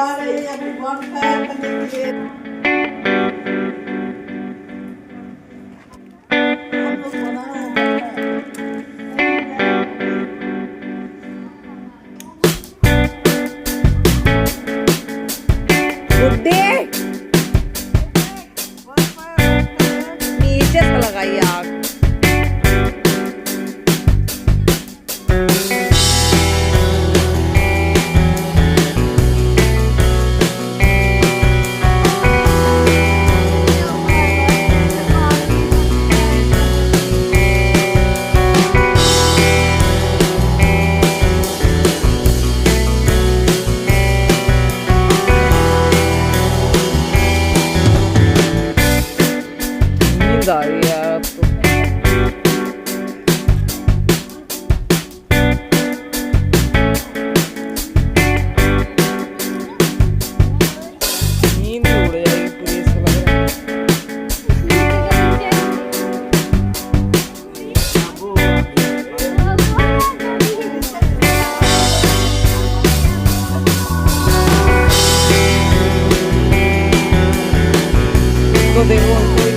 जा रहे हैं अपनी bonfire करने के लिए। हम लोग बना रहे हैं बुड्ढे नीचे से लगाई आग। नींद आ रही है यार अब तो। नींद ही उड़ जाएगी पूरी, ऐसा लग रहा है। तो देखो